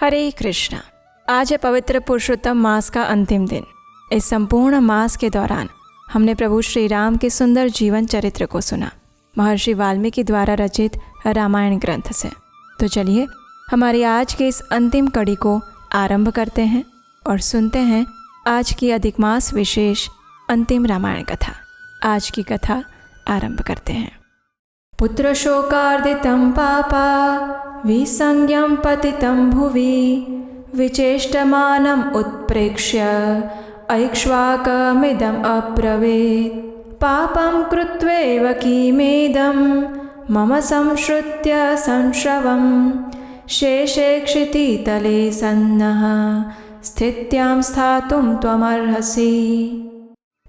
हरे कृष्णा। आज है पवित्र पुरुषोत्तम मास का अंतिम दिन। इस संपूर्ण मास के दौरान हमने प्रभु श्री राम के सुंदर जीवन चरित्र को सुना, महर्षि वाल्मीकि द्वारा रचित रामायण ग्रंथ से। तो चलिए हमारी आज की इस अंतिम कड़ी को आरंभ करते हैं और सुनते हैं आज की अधिक मास विशेष अंतिम रामायण कथा। आज की कथा आरंभ करते हैं। पुत्र शोकार्दितं पापा विसंज्ञं पतितं भुवि विचेष्टमानम् उत्प्रेक्ष्य ऐक्ष्वाकमिदम् अब्रवीत् पापं कृत्वैव किमेदं मम संश्रुत्य संश्रवं शेषे क्षितितले सन्नः स्थित्यां स्थातुं त्वमर्हसि।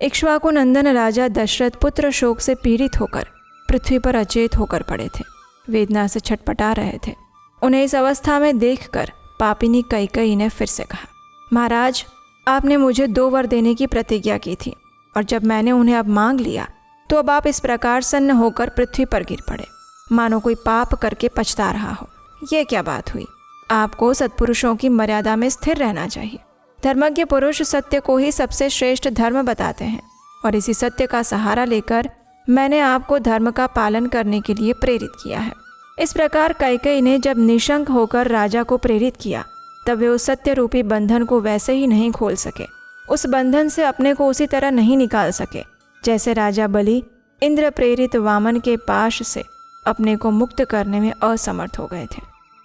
इक्ष्वाकु नंदन राजा दशरथ पुत्र शोक से पीड़ित होकर पृथ्वी पर अचेत होकर पड़े थे, वेदना से छटपटा रहे थे। उन्हें इस अवस्था में देखकर पापिनी कैकेयी ने फिर से कहा, महाराज, आपने मुझे 2 वर देने की प्रतिज्ञा की थी और जब मैंने उन्हें अब मांग लिया तो अब आप इस प्रकार सन्न होकर पृथ्वी पर गिर पड़े, मानो कोई पाप करके पछता रहा हो। ये क्या बात हुई? आपको सत्पुरुषों की मर्यादा में स्थिर रहना चाहिए। धर्मज्ञ पुरुष सत्य को ही सबसे श्रेष्ठ धर्म बताते हैं और इसी सत्य का सहारा लेकर मैंने आपको धर्म का पालन करने के लिए प्रेरित किया है। इस प्रकार कैकेयी ने जब निशंक होकर राजा को प्रेरित किया तब वे उस सत्य रूपी बंधन को वैसे ही नहीं खोल सके, उस बंधन से अपने को उसी तरह नहीं निकाल सके जैसे राजा बलि इंद्र प्रेरित वामन के पाश से अपने को मुक्त करने में असमर्थ हो गए थे।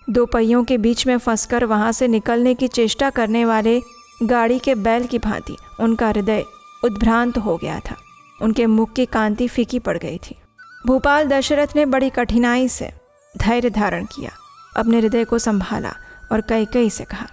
2 पहियों के बीच में फंसकर वहां से निकलने की चेष्टा करने वाले गाड़ी के बैल की भांति उनका हृदय उद्भ्रांत हो गया था। उनके मुख की कांति फीकी पड़ गई थी। भूपाल दशरथ ने बड़ी कठिनाई से धैर्य धारण किया, अपने हृदय को संभाला और कैकेयी से कहा,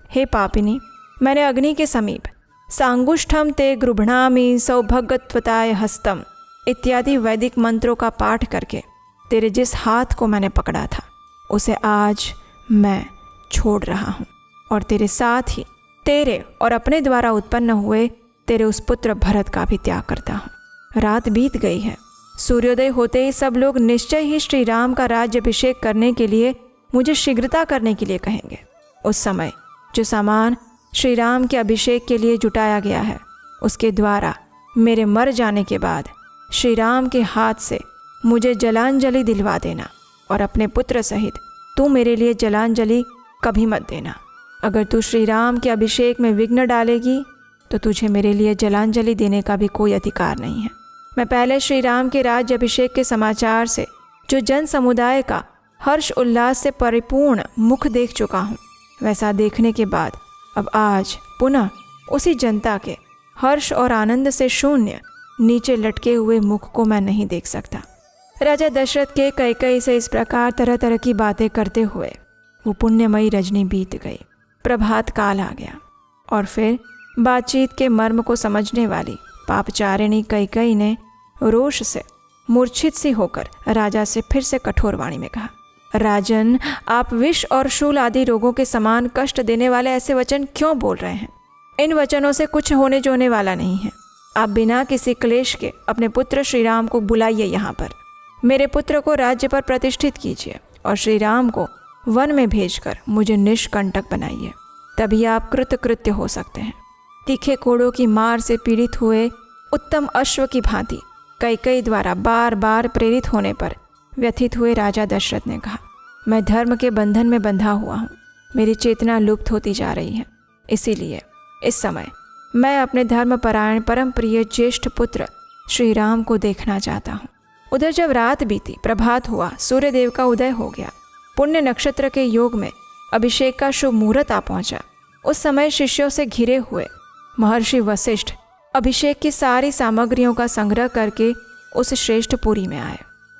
हे पापिनी, मैंने अग्नि के समीप सांगुष्ठम ते गृभणामि सौभगत्वताय हस्तम इत्यादि वैदिक मंत्रों का पाठ करके तेरे जिस हाथ को मैंने पकड़ा था उसे आज मैं छोड़ रहा हूँ और तेरे साथ ही तेरे और अपने द्वारा उत्पन्न हुए तेरे उस पुत्र भरत का भी त्याग करता हूँ। रात बीत गई है, सूर्योदय होते ही सब लोग निश्चय ही श्री राम का राज्याभिषेक करने के लिए मुझे शीघ्रता करने के लिए कहेंगे। उस समय जो सामान श्री राम के अभिषेक के लिए जुटाया गया है उसके द्वारा मेरे मर जाने के बाद श्री राम के हाथ से मुझे जलांजलि दिलवा देना और अपने पुत्र सहित तू मेरे लिए जलांजलि कभी मत देना। अगर तू श्री राम के अभिषेक में विघ्न डालेगी तो तुझे मेरे लिए जलांजलि देने का भी कोई अधिकार नहीं है। मैं पहले श्री राम के राज्य अभिषेक के समाचार से जो जन समुदाय का हर्ष उल्लास से परिपूर्ण मुख देख चुका हूँ, वैसा देखने के बाद अब आज पुनः उसी जनता के हर्ष और आनंद से शून्य नीचे लटके हुए मुख को मैं नहीं देख सकता। राजा दशरथ के कैकेयी से इस प्रकार तरह तरह की बातें करते हुए वो पुण्यमयी रजनी बीत गई। प्रभात काल आ गया और फिर बातचीत के मर्म को समझने वाली पापचारिणी कैकेयी ने रोष से मूर्छित सी होकर राजा से फिर से कठोर वाणी में कहा, राजन, आप विष और शूल आदि रोगों के समान कष्ट देने वाले ऐसे वचन क्यों बोल रहे हैं? इन वचनों से कुछ होने जोने वाला नहीं है। आप बिना किसी क्लेश के अपने पुत्र श्री राम को बुलाइए यहाँ पर, मेरे पुत्र को राज्य पर प्रतिष्ठित कीजिए और श्री राम को वन में भेजकर मुझे निष्कंटक बनाइए, तभी आप कृतकृत्य हो सकते हैं। तीखे कोड़ों की मार से पीड़ित हुए उत्तम अश्व की भांति कैकेयी द्वारा बार बार प्रेरित होने पर व्यथित हुए राजा दशरथ ने कहा, मैं धर्म के बंधन में बंधा हुआ हूँ, मेरी चेतना लुप्त होती जा रही है। इसीलिए इस समय मैं अपने धर्मपरायण परम प्रिय ज्येष्ठ पुत्र श्री राम को देखना चाहता हूँ। उधर जब रात बीती, प्रभात हुआ, सूर्यदेव का उदय हो गया। पुण्य नक्षत्र के योग में अभिषेक का शुभ मुहूर्त आ पहुँचा। उस समय शिष्यों से घिरे हुए महर्षि वशिष्ठ अभिषेक की सारी सामग्रियों का संग्रह करके उस श्रेष्ठ पुरी में आए।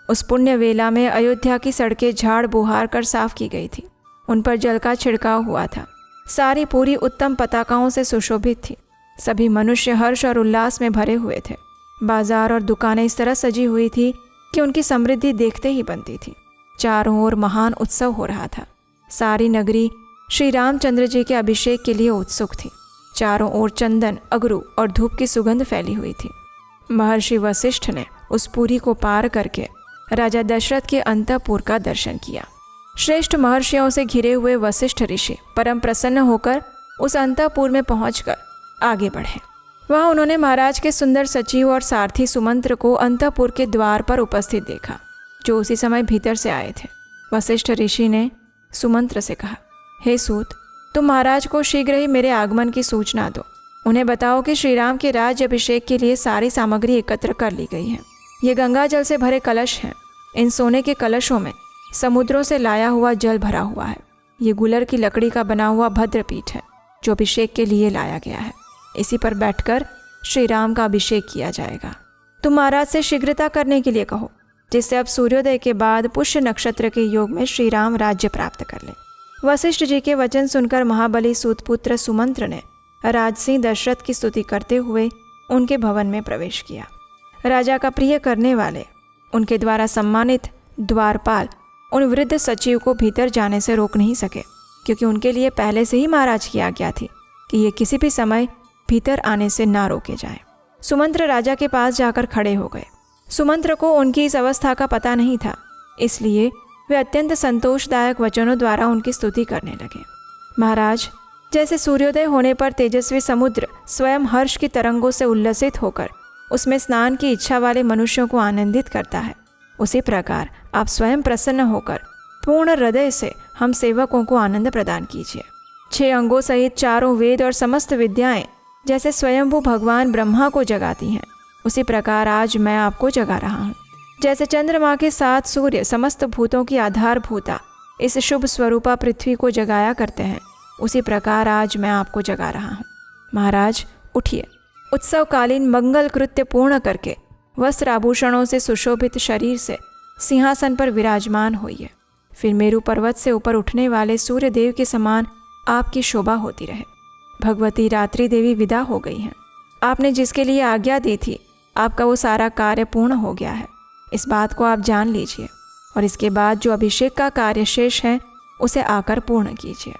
उस पुण्य वेला में अयोध्या की सड़कें झाड़ बुहार कर साफ की गई थी, उन पर जल का छिड़काव हुआ था। सारी पुरी उत्तम पताकाओं से सुशोभित थी। सभी मनुष्य हर्ष और उल्लास में भरे हुए थे। बाजार और दुकानें इस तरह सजी हुई थी कि उनकी समृद्धि देखते ही बनती थी। चारों ओर महान उत्सव हो रहा था। सारी नगरी श्री रामचंद्र जी के अभिषेक के लिए उत्सुक थी। चारों ओर चंदन, अगरू और धूप की सुगंध फैली हुई थी। महर्षि वशिष्ठ ने उस पुरी को पार करके राजा दशरथ के अंतःपुर का दर्शन किया। श्रेष्ठ महर्षियों से घिरे हुए वशिष्ठ ऋषि परम प्रसन्न होकर उस अंतःपुर में पहुंचकर आगे बढ़े। वहां उन्होंने महाराज के सुंदर सचिव और सारथी सुमंत्र को अंतःपुर के द्वार पर उपस्थित देखा, जो उसी समय भीतर से आए थे। वशिष्ठ ऋषि ने सुमंत्र से कहा, हे सूत, तुम महाराज को शीघ्र ही मेरे आगमन की सूचना दो। उन्हें बताओ कि श्री राम के राज्य अभिषेक के लिए सारी सामग्री एकत्र कर ली गई है। ये गंगा जल से भरे कलश हैं। इन सोने के कलशों में समुद्रों से लाया हुआ जल भरा हुआ है। ये गुलर की लकड़ी का बना हुआ भद्रपीठ है, जो अभिषेक के लिए लाया गया है। इसी पर बैठकर श्री राम का अभिषेक किया जाएगा। तुम महाराज से शीघ्रता करने के लिए कहो, जिससे अब सूर्योदय के बाद पुष्य नक्षत्र के योग में श्री राम राज्य प्राप्त कर ले। वशिष्ठ जी के वचन सुनकर महाबली सूतपुत्र सुमंत्र ने राजसिंह दशरथ की स्तुति करते हुए उनके भवन में प्रवेश किया। राजा का प्रिय करने वाले उनके द्वारा सम्मानित द्वारपाल उन वृद्ध सचिव को भीतर जाने से रोक नहीं सके, क्योंकि उनके लिए पहले से ही महाराज की आज्ञा थी कि ये किसी भी समय भीतर आने से ना रोके जाए। सुमंत्र राजा के पास जाकर खड़े हो गए। सुमंत्र को उनकी इस अवस्था का पता नहीं था, इसलिए वे अत्यंत संतोषदायक वचनों द्वारा उनकी स्तुति करने लगे। महाराज, जैसे सूर्योदय होने पर तेजस्वी समुद्र स्वयं हर्ष की तरंगों से उल्लसित होकर उसमें स्नान की इच्छा वाले मनुष्यों को आनंदित करता है, उसी प्रकार आप स्वयं प्रसन्न होकर पूर्ण हृदय से हम सेवकों को आनंद प्रदान कीजिए। 6 अंगों सहित चारों वेद और समस्त विद्याएं जैसे स्वयंभू भगवान ब्रह्मा को जगाती हैं, उसी प्रकार आज मैं आपको जगा रहा हूँ। जैसे चंद्रमा के साथ सूर्य समस्त भूतों की आधारभूता इस शुभ स्वरूपा पृथ्वी को जगाया करते हैं, उसी प्रकार आज मैं आपको जगा रहा हूँ। महाराज उठिए, उत्सवकालीन मंगल कृत्य पूर्ण करके वस्त्र आभूषणों से सुशोभित शरीर से सिंहासन पर विराजमान होइए। फिर मेरु पर्वत से ऊपर उठने वाले सूर्य देव के समान आपकी शोभा होती रहे। भगवती रात्रि देवी विदा हो गई हैं। आपने जिसके लिए आज्ञा दी थी, आपका वो सारा कार्य पूर्ण हो गया है। इस बात को आप जान लीजिए और इसके बाद जो अभिषेक का कार्य शेष है उसे आकर पूर्ण कीजिए।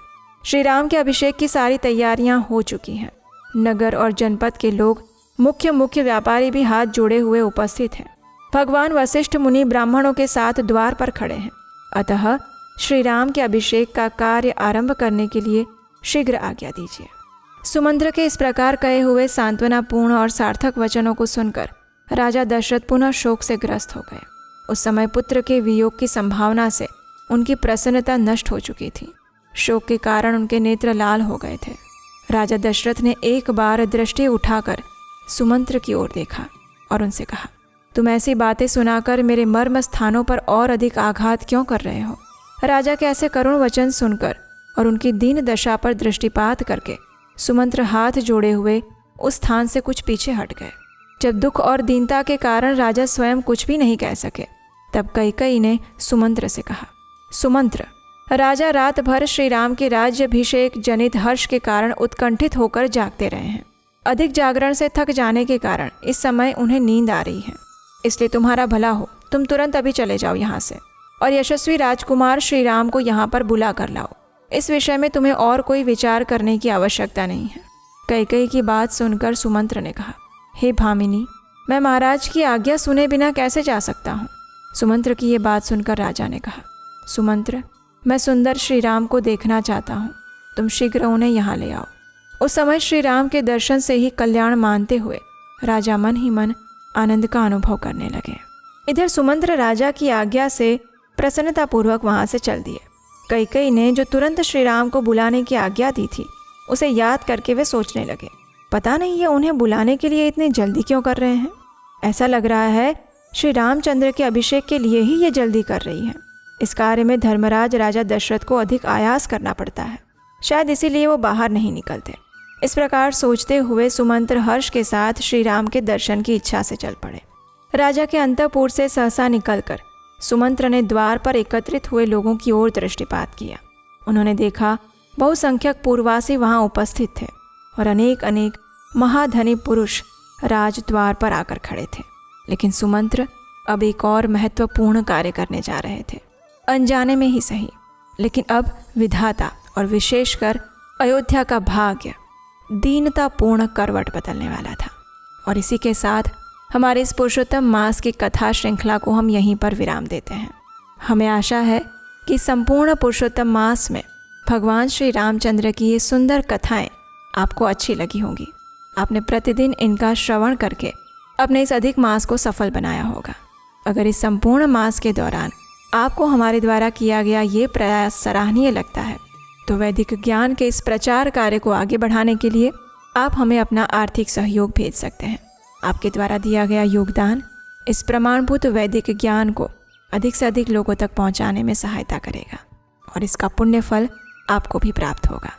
श्री राम के अभिषेक की सारी तैयारियां हो चुकी हैं। नगर और जनपद के लोग, मुख्य व्यापारी भी हाथ जोड़े हुए उपस्थित हैं। भगवान वशिष्ठ मुनि ब्राह्मणों के साथ द्वार पर खड़े हैं। अतः श्री राम के अभिषेक का कार्य आरंभ करने के लिए शीघ्र आज्ञा दीजिए। सुमंत्र के इस प्रकार कहे हुए सांत्वनापूर्ण और सार्थक वचनों को सुनकर राजा दशरथ पुनः शोक से ग्रस्त हो गए। उस समय पुत्र के वियोग की संभावना से उनकी प्रसन्नता नष्ट हो चुकी थी। शोक के कारण उनके नेत्र लाल हो गए थे। राजा दशरथ ने एक बार दृष्टि उठाकर सुमंत्र की ओर देखा और उनसे कहा, तुम ऐसी बातें सुनाकर मेरे मर्म स्थानों पर और अधिक आघात क्यों कर रहे हो? राजा के ऐसे करुण वचन सुनकर और उनकी दीन दशा पर दृष्टिपात करके सुमंत्र हाथ जोड़े हुए उस स्थान से कुछ पीछे हट गए। जब दुख और दीनता के कारण राजा स्वयं कुछ भी नहीं कह सके, तब कैकेयी ने सुमंत्र से कहा, सुमंत्र, राजा रात भर श्री राम के राज्याभिषेक जनित हर्ष के कारण उत्कंठित होकर जागते रहे हैं। अधिक जागरण से थक जाने के कारण इस समय उन्हें नींद आ रही है। इसलिए तुम्हारा भला हो, तुम तुरंत अभी चले जाओ यहाँ से और यशस्वी राजकुमार श्री राम को यहाँ पर बुला कर लाओ। इस विषय में तुम्हें और कोई विचार करने की आवश्यकता नहीं है। कैकेयी की बात सुनकर सुमंत्र ने कहा, हे भामिनी, मैं महाराज की आज्ञा सुने बिना कैसे जा सकता हूँ? सुमंत्र की ये बात सुनकर राजा ने कहा, सुमंत्र, मैं सुंदर श्री राम को देखना चाहता हूँ, तुम शीघ्र उन्हें यहाँ ले आओ। उस समय श्री राम के दर्शन से ही कल्याण मानते हुए राजा मन ही मन आनंद का अनुभव करने लगे। इधर सुमंत्र राजा की आज्ञा से प्रसन्नतापूर्वक वहाँ से चल दिए। कैकेयी ने जो तुरंत श्री राम को बुलाने की आज्ञा दी थी, उसे याद करके वे सोचने लगे, पता नहीं ये उन्हें बुलाने के लिए इतनी जल्दी क्यों कर रहे हैं। ऐसा लग रहा है श्री रामचंद्र के अभिषेक के लिए ही ये जल्दी कर रही है। इस कार्य में धर्मराज राजा दशरथ को अधिक आयास करना पड़ता है, शायद इसीलिए वो बाहर नहीं निकलते। इस प्रकार सोचते हुए सुमंत्र हर्ष के साथ श्री राम के दर्शन की इच्छा से चल पड़े। राजा के अंतःपुर से सहसा निकलकर सुमंत्र ने द्वार पर एकत्रित हुए लोगों की ओर दृष्टिपात किया। उन्होंने देखा बहुसंख्यक पूर्ववासी वहां उपस्थित थे और अनेक अनेक महाधनी पुरुष राजद्वार पर आकर खड़े थे। लेकिन सुमंत्र अब एक और महत्वपूर्ण कार्य करने जा रहे थे, अनजाने में ही सही, लेकिन अब विधाता और विशेषकर अयोध्या का भाग्य दीनतापूर्ण करवट बदलने वाला था। और इसी के साथ हमारे इस पुरुषोत्तम मास की कथा श्रृंखला को हम यहीं पर विराम देते हैं। हमें आशा है कि संपूर्ण पुरुषोत्तम मास में भगवान श्री रामचंद्र की ये सुंदर कथाएं आपको अच्छी लगी होंगी। आपने प्रतिदिन इनका श्रवण करके अपने इस अधिक मास को सफल बनाया होगा। अगर इस संपूर्ण मास के दौरान आपको हमारे द्वारा किया गया ये प्रयास सराहनीय लगता है तो वैदिक ज्ञान के इस प्रचार कार्य को आगे बढ़ाने के लिए आप हमें अपना आर्थिक सहयोग भेज सकते हैं। आपके द्वारा दिया गया योगदान इस प्रमाणभूत वैदिक ज्ञान को अधिक से अधिक लोगों तक पहुंचाने में सहायता करेगा और इसका पुण्य फल आपको भी प्राप्त होगा।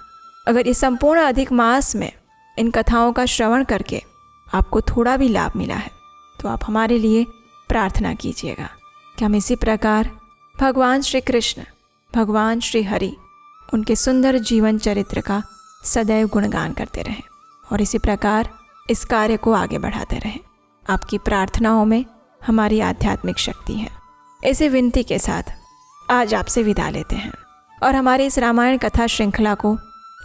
अगर इस संपूर्ण अधिक मास में इन कथाओं का श्रवण करके आपको थोड़ा भी लाभ मिला है तो आप हमारे लिए प्रार्थना कीजिएगा कि हम इसी प्रकार भगवान श्री कृष्ण, भगवान श्री हरि, उनके सुंदर जीवन चरित्र का सदैव गुणगान करते रहें और इसी प्रकार इस कार्य को आगे बढ़ाते रहें। आपकी प्रार्थनाओं में हमारी आध्यात्मिक शक्ति है। इसी विनती के साथ आज आपसे विदा लेते हैं और हमारी इस रामायण कथा श्रृंखला को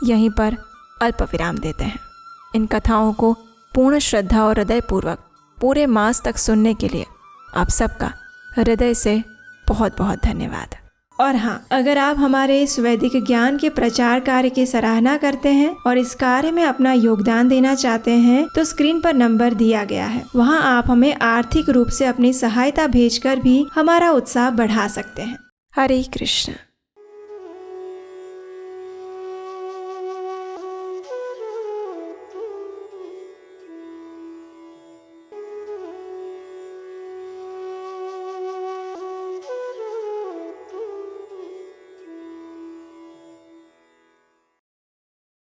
यहीं पर अल्प विराम देते हैं। इन कथाओं को पूर्ण श्रद्धा और हृदयपूर्वक पूरे मास तक सुनने के लिए आप सबका हृदय से बहुत बहुत धन्यवाद। और हाँ, अगर आप हमारे इस वैदिक ज्ञान के प्रचार कार्य की सराहना करते हैं और इस कार्य में अपना योगदान देना चाहते हैं तो स्क्रीन पर नंबर दिया गया है, वहाँ आप हमें आर्थिक रूप से अपनी सहायता भेजकर भी हमारा उत्साह बढ़ा सकते हैं। हरे कृष्ण।